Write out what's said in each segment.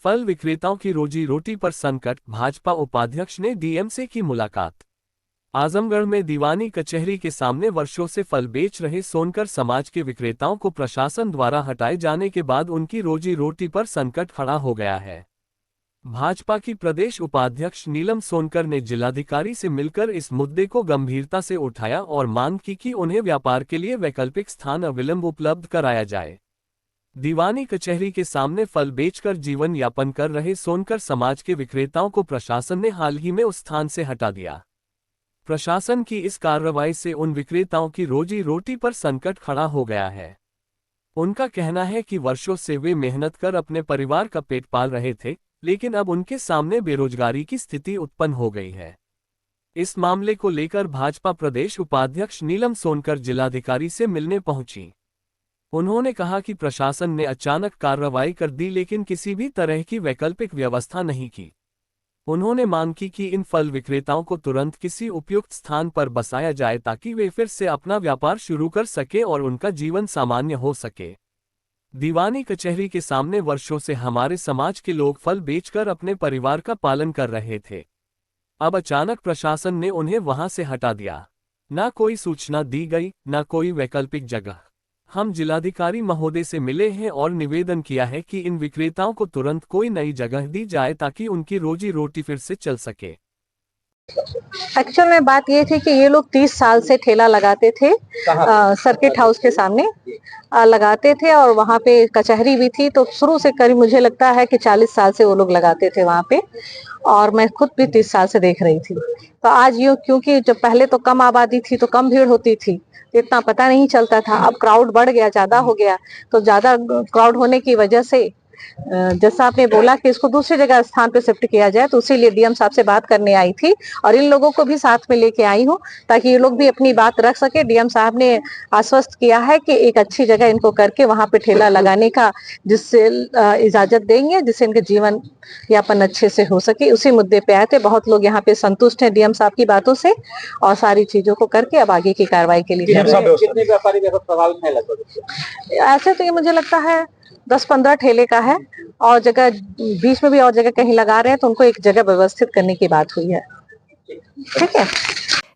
फल विक्रेताओं की रोजी रोटी पर संकट, भाजपा उपाध्यक्ष ने डीएम से की मुलाकात। आजमगढ़ में दीवानी कचहरी के सामने वर्षों से फल बेच रहे सोनकर समाज के विक्रेताओं को प्रशासन द्वारा हटाए जाने के बाद उनकी रोजी रोटी पर संकट खड़ा हो गया है। भाजपा की प्रदेश उपाध्यक्ष नीलम सोनकर ने जिलाधिकारी से मिलकर इस मुद्दे को गंभीरता से उठाया और मांग की कि उन्हें व्यापार के लिए वैकल्पिक स्थान अविलंब उपलब्ध कराया जाए। दीवानी कचहरी के सामने फल बेचकर जीवन यापन कर रहे सोनकर समाज के विक्रेताओं को प्रशासन ने हाल ही में उस स्थान से हटा दिया। प्रशासन की इस कार्रवाई से उन विक्रेताओं की रोजी रोटी पर संकट खड़ा हो गया है। उनका कहना है कि वर्षों से वे मेहनत कर अपने परिवार का पेट पाल रहे थे, लेकिन अब उनके सामने बेरोजगारी की स्थिति उत्पन्न हो गई है। इस मामले को लेकर भाजपा प्रदेश उपाध्यक्ष नीलम सोनकर जिलाधिकारी से मिलने पहुंची। उन्होंने कहा कि प्रशासन ने अचानक कार्रवाई कर दी, लेकिन किसी भी तरह की वैकल्पिक व्यवस्था नहीं की। उन्होंने मांग की कि इन फल विक्रेताओं को तुरंत किसी उपयुक्त स्थान पर बसाया जाए ताकि वे फिर से अपना व्यापार शुरू कर सके और उनका जीवन सामान्य हो सके। दीवानी कचहरी के सामने वर्षों से हमारे समाज के लोग फल बेचकर अपने परिवार का पालन कर रहे थे। अब अचानक प्रशासन ने उन्हें वहां से हटा दिया। ना कोई सूचना दी गई, ना कोई वैकल्पिक जगह। हम जिलाधिकारी महोदय से मिले हैं और निवेदन किया है कि इन विक्रेताओं को तुरंत कोई नई जगह दी जाए ताकि उनकी रोजी रोटी फिर से चल सके। एक्चुअल में बात ये थी कि ये लोग 30 साल से ठेला लगाते थे, सर्किट हाउस के सामने लगाते थे और वहाँ पे कचहरी भी थी, तो शुरू से करीब मुझे लगता है कि 40 साल से वो लोग लगाते थे वहाँ पे, और मैं खुद भी 30 साल से देख रही थी। तो आज यूँ, क्योंकि जब पहले तो कम आबादी थी तो कम भीड़ होती थी, तो इतना पता नहीं चलता था। अब क्राउड बढ़ गया, ज्यादा हो गया, तो ज्यादा क्राउड होने की वजह से जैसा आपने बोला कि इसको दूसरी जगह स्थान पे शिफ्ट किया जाए, तो इसीलिए डीएम साहब से बात करने आई थी और इन लोगों को भी साथ में लेके आई हूँ ताकि ये लोग भी अपनी बात रख सके। डीएम साहब ने आश्वस्त किया है कि एक अच्छी जगह इनको करके वहां पे ठेला लगाने का जिससे इजाजत देंगे, जिससे इनके जीवन यापन अच्छे से हो सके। उसी मुद्दे पे आए थे। बहुत लोग यहाँ पे संतुष्ट हैं डीएम साहब की बातों से और सारी चीजों को करके अब आगे की कार्रवाई के लिए कितने व्यापारी प्रभावित है लगभग? ऐसे तो ये मुझे लगता है 10-15 ठेले का है और जगह बीच में भी और जगह कहीं लगा रहे हैं, तो उनको एक जगह व्यवस्थित करने की बात हुई है। ठीक है।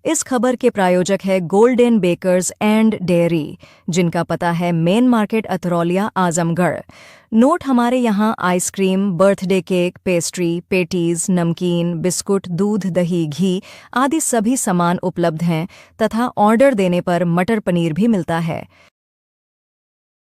इस खबर के प्रायोजक है गोल्डन बेकर्स एंड डेयरी, जिनका पता है main market Atraulia, Azamgarh. Note हमारे यहाँ ice cream, birthday cake, pastry, patties, नमकीन, बिस्कुट, दूध, दही, घी आदि सभी सामान उपलब्ध हैं तथा ऑर्डर देने पर मटर पनीर भी मिलता है।